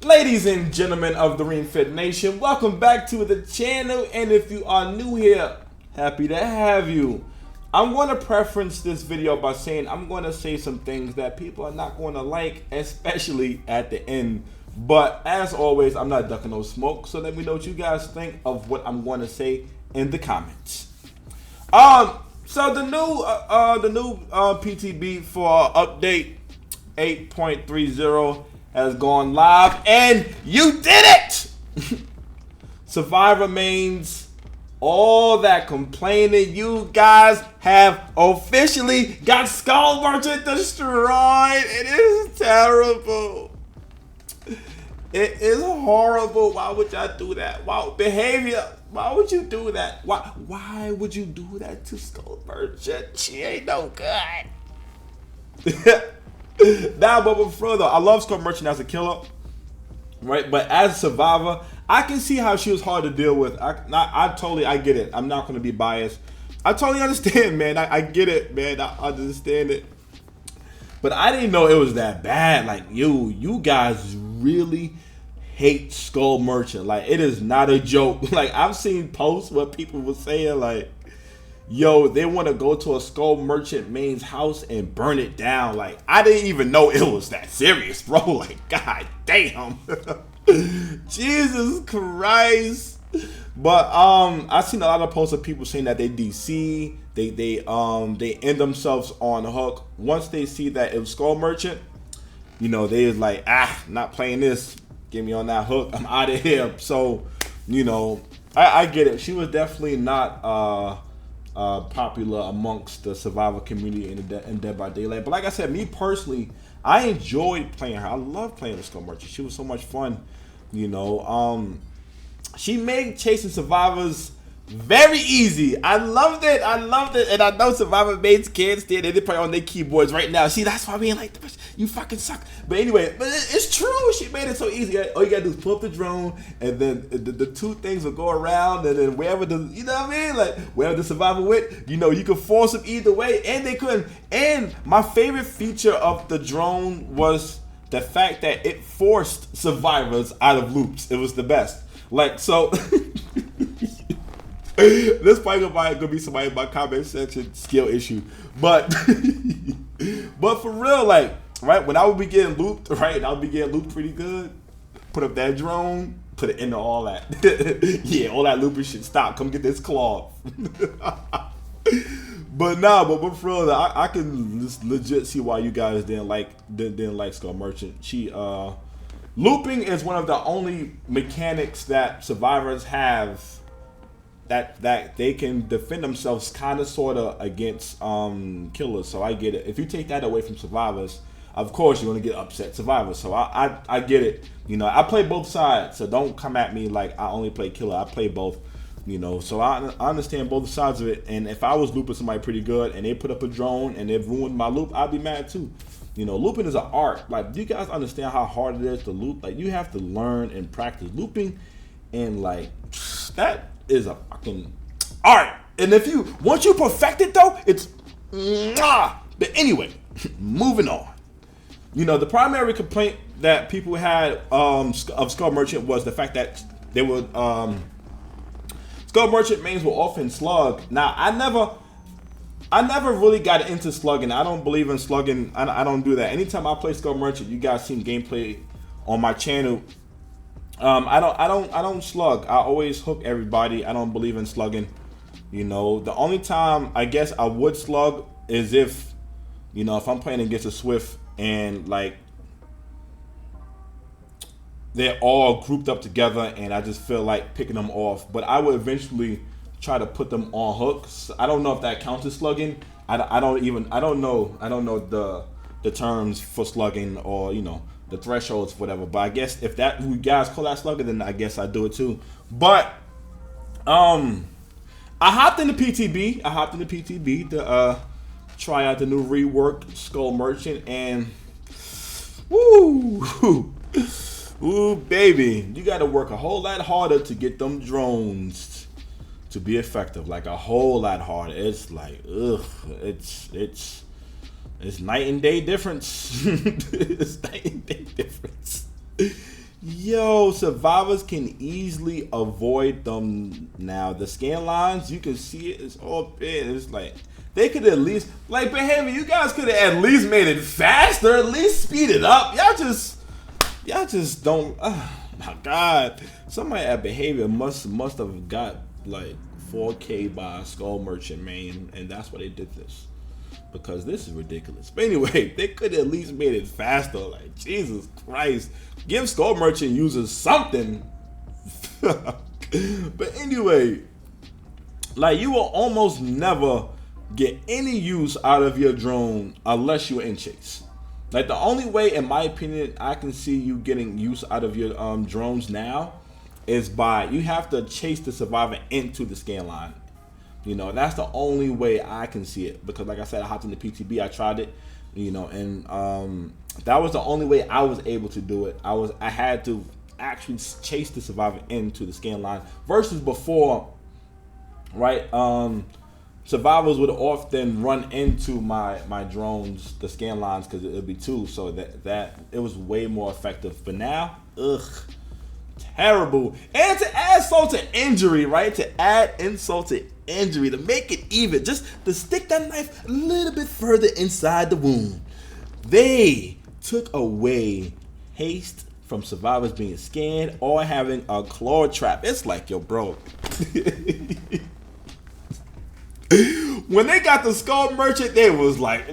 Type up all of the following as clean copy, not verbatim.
Ladies and gentlemen of the Ring Fit Nation, welcome back to the channel. And if you are new here, happy to have you. I'm going to preference this video by saying I'm going to say some things that people are not going to like, especially at the end. But as always, I'm not ducking no smoke, so let me know what you guys think of what I'm going to say in the comments. So the new PTB for update 8.3.0 has gone live, and you did it! Survivor mains, all that complaining, you guys have officially got Skull Merchant destroyed. It is terrible. It is horrible. Why would y'all do that? Wow, behavior. Why would you do that? Why would you do that to Skull Merchant? She ain't no good. Now, but further, I love Skull Merchant as a killer, right? But as a survivor, I can see how she was hard to deal with. I get it. I'm not going to be biased. I totally understand, man. I get it, man. I understand it. But I didn't know it was that bad. Like, you guys really hate Skull Merchant. Like, it is not a joke. Like, I've seen posts where people were saying, like, yo, they want to go to a Skull Merchant main's house and burn it down. Like, I didn't even know it was that serious, bro. Like, god damn. Jesus Christ. But I've seen a lot of posts of people saying that they DC, they end themselves on the hook. Once they see that it was Skull Merchant, you know, they was like, not playing this. Get me on that hook. I'm out of here. So, you know, I get it. She was definitely not popular amongst the survivor community in Dead by Daylight. But like I said, me personally, I enjoyed playing her. I love playing with Skull Merchant. She was so much fun, you know. She made chasing survivors very easy. I loved it. And I know survivor mates can't stand it. They play on their keyboards right now. See, that's why we ain't like, you fucking suck. But anyway, it's true. She made it so easy. All you gotta do is pull up the drone, and then the two things will go around, and then wherever you know what I mean? Like, wherever the survivor went, you know, you could force them either way, and they couldn't. And my favorite feature of the drone was the fact that it forced survivors out of loops. It was the best. Like, so... This probably gonna be somebody in my comment section skill issue, but for real, like, right, when I would be getting looped, right, I would be getting looped pretty good. Put up that drone, put it into all that. Yeah, all that looping shit. Stop. Come get this cloth. But for real, I can just legit see why you guys didn't like Skull Merchant. She looping is one of the only mechanics that survivors have that they can defend themselves kind of sort of against killers. So I get it. If you take that away from survivors, of course you're gonna get upset survivors. So I get it. You know, I play both sides, so don't come at me like I only play killer. I play both, you know, so I understand both sides of it. And if I was looping somebody pretty good and they put up a drone and they've ruined my loop, I'd be mad too. You know, looping is an art. Like, do you guys understand how hard it is to loop? Like, you have to learn and practice looping, and like, that is a fucking art. And once you perfect it though, it's But anyway, moving on. You know, the primary complaint that people had of Skull Merchant was the fact that they would Skull Merchant mains were often slug. Now, I never really got into slugging. I don't believe in slugging. I don't do that. Anytime I play Skull Merchant, you guys seen gameplay on my channel. I don't slug. I always hook everybody. I don't believe in slugging. You know, the only time I guess I would slug is if, you know, if I'm playing against a Swift and like they're all grouped up together and I just feel like picking them off. But I would eventually try to put them on hooks. I don't know if that counts as slugging. I don't know the terms for slugging, or, you know, the thresholds, whatever. But I guess if that you guys call that slugging, then I guess I do it too. But I hopped in the PTB to try out the new reworked Skull Merchant, and woo, baby, you got to work a whole lot harder to get them drones to be effective. Like, a whole lot harder. It's like, it's night and day difference. It's night and day difference. Yo, survivors can easily avoid them now. The scan lines, you can see it. It's all big. It's like they could at least like behavior. You guys could have at least made it faster. At least speed it up. Y'all just don't. Oh my God. Somebody at behavior must have got like 4K by Skull Merchant, man, and that's why they did this. Because this is ridiculous. But anyway, they could at least made it faster. Like, Jesus Christ. Give Skull Merchant users something. But anyway, like, you will almost never get any use out of your drone unless you're in chase. Like, the only way, in my opinion, I can see you getting use out of your drones now is by you have to chase the survivor into the scan line. You know, that's the only way I can see it. Because like I said, I hopped in the PTB, I tried it, you know, and that was the only way I was able to do it. I had to actually chase the survivor into the scan line versus before, right? Survivors would often run into my drones, the scan lines, because it would be two, so that it was way more effective. But now, terrible. And to add insult to injury, right? To add insult to injury, to make it even, just to stick that knife a little bit further inside the wound. They took away haste from survivors being scanned or having a claw trap. It's like, yo, bro. When they got the Skull Merchant, they was like,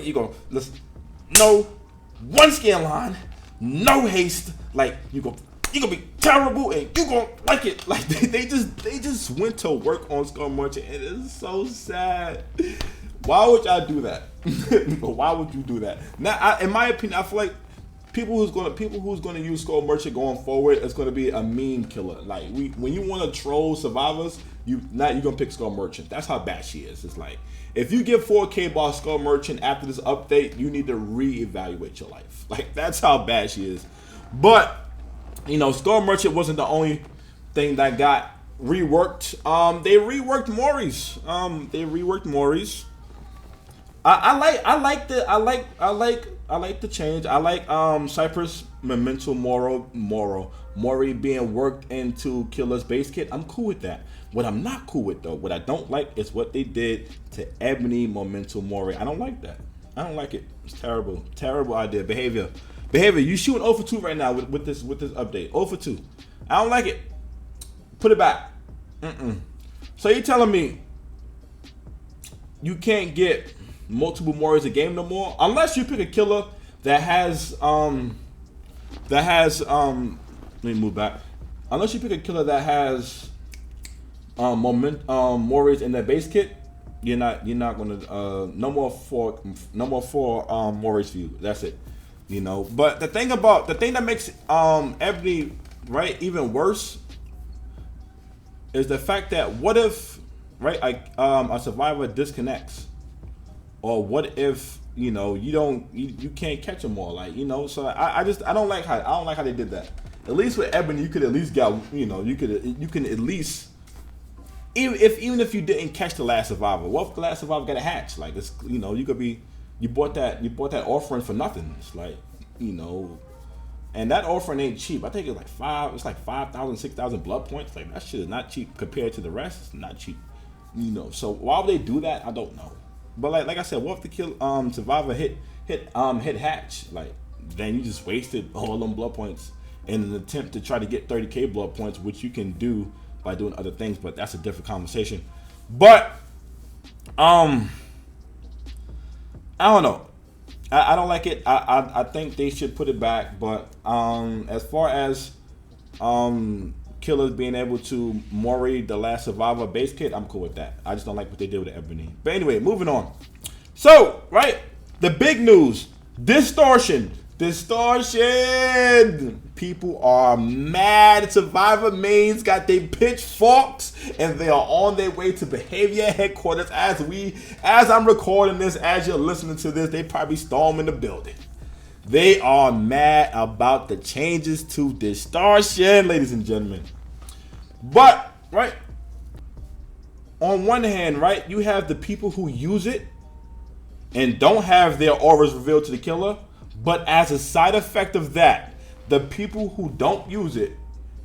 you go, listen, no, one scan line, no haste. Like, you gonna be terrible and you gonna like it. Like, they just went to work on Skull Merchant, and it's so sad. Why would y'all do that? Why would you do that? Now, in my opinion, I feel like people who's gonna use Skull Merchant going forward, it's gonna be a meme killer. Like, when you want to troll survivors, you're gonna pick Skull Merchant. That's how bad she is. It's like, if you get 4K by Skull Merchant after this update, you need to reevaluate your life. Like, that's how bad she is. But you know, Skull Merchant wasn't the only thing that got reworked. They reworked Maury's. I like the change. I like Cypress Memento Mori being worked into Killer's base kit. I'm cool with that. What I'm not cool with, though, what I don't like, is what they did to Ebony Memento Mori. I don't like that. I don't like it. It's terrible. Terrible idea. Behavior, you shooting 0 for 2 right now with this update. 0 for 2. I don't like it. Put it back. So you're telling me you can't get multiple Moris a game no more unless you pick a killer that has let me move back. Unless you pick a killer that has Moris in their base kit, you're not gonna no more four Moris for you. That's it. You know, but the thing that makes Ebony, right, even worse is the fact that what if, right, a survivor disconnects, or what if, you know, you can't catch them all, like, you know. So I don't like how they did that. At least with Ebony, you could at least get, you know, you can at least, even if you didn't catch the last survivor, what if the last survivor got a hatch? Like, it's, you know, you bought that offering for nothing. It's like, you know, and that offering ain't cheap. I think it's like 5,000, 6,000 blood points. Like, that shit is not cheap compared to the rest. It's not cheap, you know. So why would they do that? I don't know. But like I said, what if the kill survivor hit hatch? Like, then you just wasted all them blood points in an attempt to try to get 30k blood points, which you can do by doing other things. But that's a different conversation. But I don't know. I don't like it. I think they should put it back. But as far as killers being able to Mori the last survivor base kit, I'm cool with that. I just don't like what they did with Ebony. But anyway, moving on. So, right, the big news: distortion. People are mad. Survivor mains got their pitchforks and they are on their way to behavior headquarters as I'm recording this, as you're listening to this, they probably storming the building. They are mad about the changes to distortion, ladies and gentlemen. But, right, on one hand, right, you have the people who use it and don't have their auras revealed to the killer. But as a side effect of that, the people who don't use it,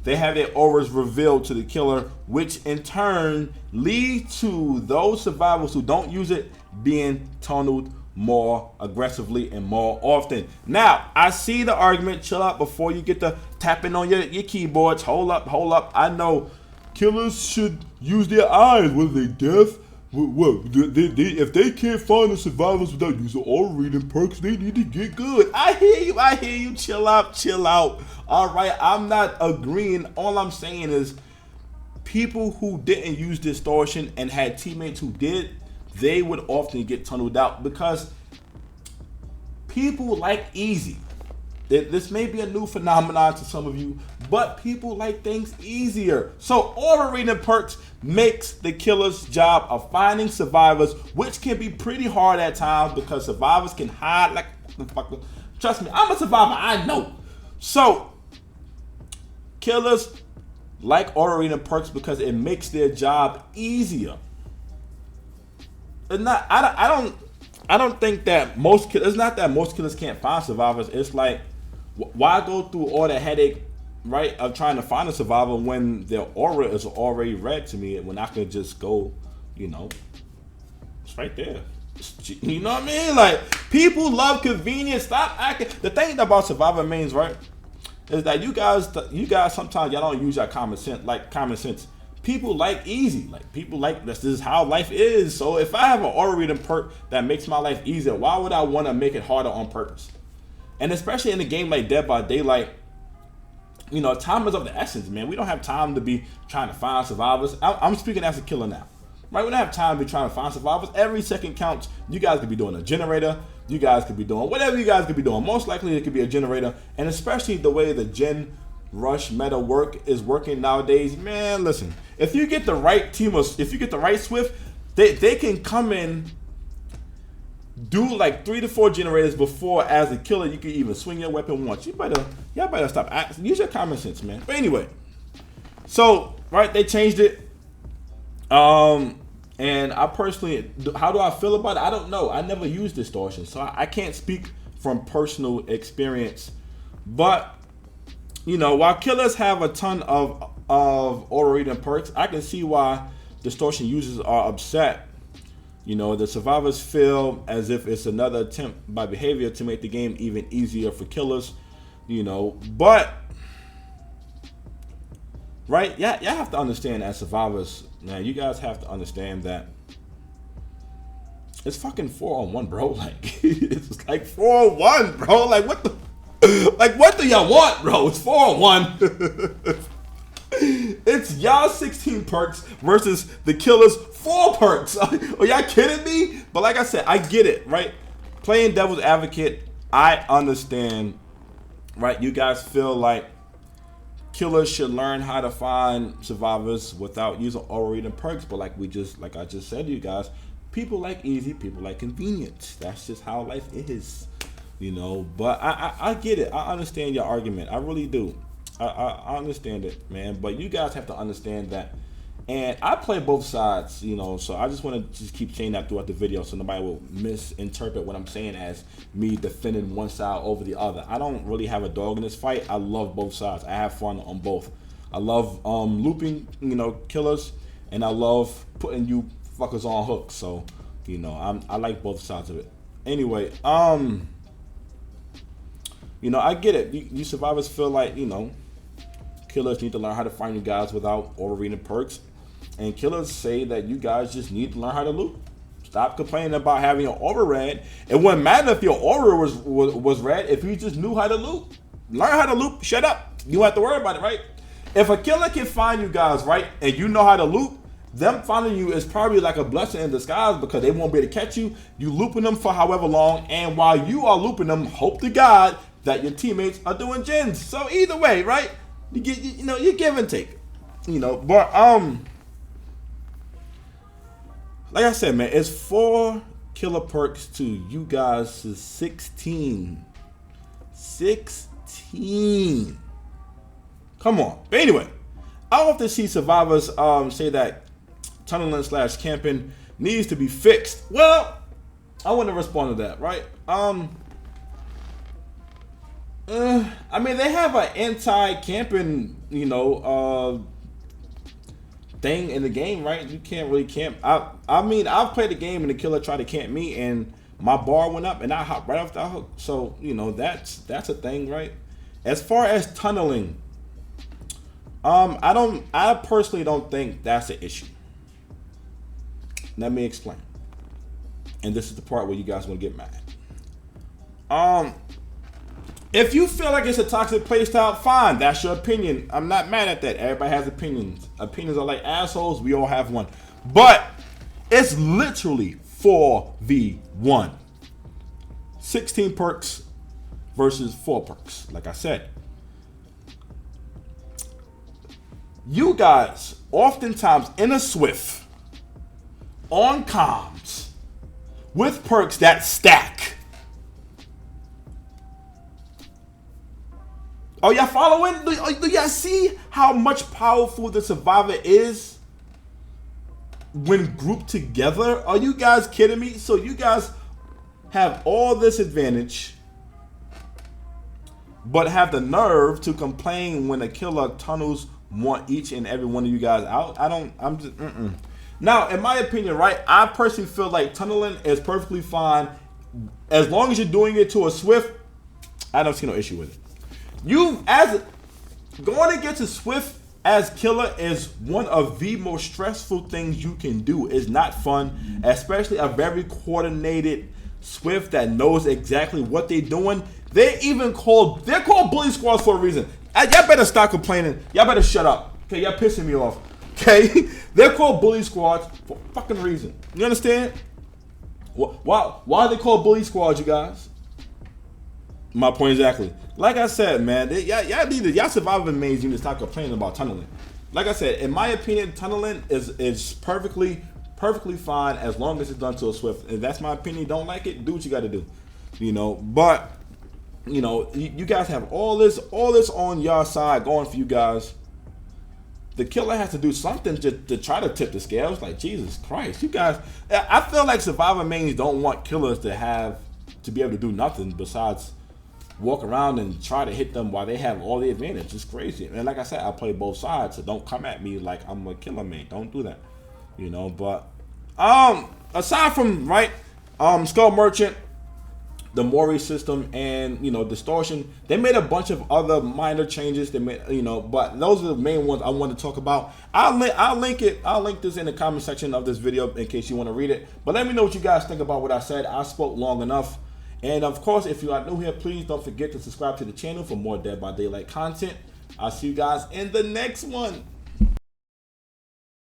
they have their auras revealed to the killer, which in turn leads to those survivors who don't use it being tunneled more aggressively and more often. Now, I see the argument. Chill out before you get to tapping on your keyboards. Hold up. I know killers should use their eyes. What are they, deaf? What? If they can't find the survivors without using aura reading perks, they need to get good. I hear you. Chill out. All right, I'm not agreeing. All I'm saying is people who didn't use distortion and had teammates who did, they would often get tunneled out because people like easy. This may be a new phenomenon to some of you, but people like things easier. So aura reading perks makes the killer's job of finding survivors, which can be pretty hard at times because survivors can hide like motherfucker. Trust me, I'm a survivor, I know. So killers like aura reading perks because it makes their job easier. I don't think that most killers, it's not that most killers can't find survivors. It's like, why go through all the headache, right, of trying to find a survivor when their aura is already read to me, when I can just go, it's right there. You know what I mean? Like, people love convenience. Stop acting. The thing about survivor mains, right, is that you guys sometimes y'all don't use your common sense. People like easy. Like, people like this is how life is. So if I have an aura reading perk that makes my life easier, why would I want to make it harder on purpose? And especially in a game like Dead by Daylight, time is of the essence, man. We don't have time to be trying to find survivors. I'm speaking as a killer now, right? We don't have time to be trying to find survivors. Every second counts. You guys could be doing a generator. You guys could be doing whatever you guys could be doing. Most likely it could be a generator. And especially the way the gen rush meta is working nowadays, man, listen. If you get the right team, if you get the right Swift, they can come in, do like 3 to 4 generators before, as a killer, you can even swing your weapon once. Y'all better stop acting. Use your common sense, man. But anyway, so right, they changed it. And I personally, how do I feel about it? I don't know. I never used distortion, so I can't speak from personal experience. But while killers have a ton of aura reading perks, I can see why distortion users are upset. The survivors feel as if it's another attempt by behavior to make the game even easier for killers, but right, y'all have to understand, as survivors, man, you guys have to understand that it's fucking 4-on-1, bro. Like, it's like 4-on-1, bro. Like, what do y'all want, bro? It's 4-on-1. It's y'all 16 perks versus the killer's 4 perks. Are y'all kidding me? But like I said, I get it, right? Playing devil's advocate, I understand, right? You guys feel like killers should learn how to find survivors without using aura reading perks. But like I just said to you guys, people like easy, people like convenience. That's just how life is, But I get it. I understand your argument. I really do. I understand it, man, but you guys have to understand that, and I play both sides, so I just want to just keep saying that throughout the video so nobody will misinterpret what I'm saying as me defending one side over the other. I don't really have a dog in this fight. I love both sides. I have fun on both. I love looping, killers, and I love putting you fuckers on hooks. So, I like both sides of it. Anyway, I get it. You survivors feel like, killers need to learn how to find you guys without aura reading perks. And killers say that you guys just need to learn how to loot. Stop complaining about having your aura read. It wouldn't matter if your aura was read if you just knew how to loot. Learn how to loot. Shut up. You don't have to worry about it, right? If a killer can find you guys, right, and you know how to loot, them finding you is probably like a blessing in disguise because they won't be able to catch you. You looping them for however long, and while you are looping them, hope to God that your teammates are doing gens. So either way, right? You get, you give and take, but like I said, man, it's 4 killer perks to you guys' 16. Come on. But anyway, I often see survivors say that tunneling / camping needs to be fixed. Well, I want to respond to that, right? I mean, they have an anti-camping, thing in the game, right? You can't really camp. I mean, I've played a game and the killer tried to camp me, and my bar went up, and I hopped right off that hook. So that's a thing, right? As far as tunneling, I personally don't think that's an issue. Let me explain. And this is the part where you guys want to get mad. If you feel like it's a toxic playstyle, fine. That's your opinion. I'm not mad at that. Everybody has opinions. Opinions are like assholes. We all have one. But it's literally 4v1. 16 perks versus 4 perks. Like I said. You guys, oftentimes in a Swift, on comms, with perks that stack. Are y'all following? Do y'all see how much powerful the survivor is when grouped together? Are you guys kidding me? So you guys have all this advantage, but have the nerve to complain when a killer tunnels want each and every one of you guys out? Now, in my opinion, right, I personally feel like tunneling is perfectly fine as long as you're doing it to a Swift. I don't see no issue with it. Going against a Swift as killer is one of the most stressful things you can do. It's not fun, especially a very coordinated Swift that knows exactly what they're doing. They're called bully squads for a reason. Y'all better stop complaining. Y'all better shut up. Okay, y'all pissing me off. Okay, they're called bully squads for a fucking reason. You understand? Why are they called bully squads, you guys? My point exactly. Like I said, man, y'all surviving maze units stop complaining about tunneling. Like I said, in my opinion, tunneling is perfectly fine as long as it's done to a Swift. And that's my opinion. Don't like it, do what you got to do. But you guys have all this on your side going for you guys. The killer has to do something to try to tip the scales. Like, Jesus Christ, you guys. I feel like survivor mains don't want killers to be able to do nothing besides walk around and try to hit them while they have all the advantage. It's crazy. And like I said, I play both sides, so don't come at me like I'm a killer main. Don't do that. But aside from Skull Merchant, the Mori system, and distortion, they made a bunch of other minor changes. They made but those are the main ones I want to talk about. I'll link this in the comment section of this video in case you want to read it. But let me know what you guys think about what I said. I spoke long enough. And of course, if you are new here, please don't forget to subscribe to the channel for more Dead by Daylight content. I'll see you guys in the next one.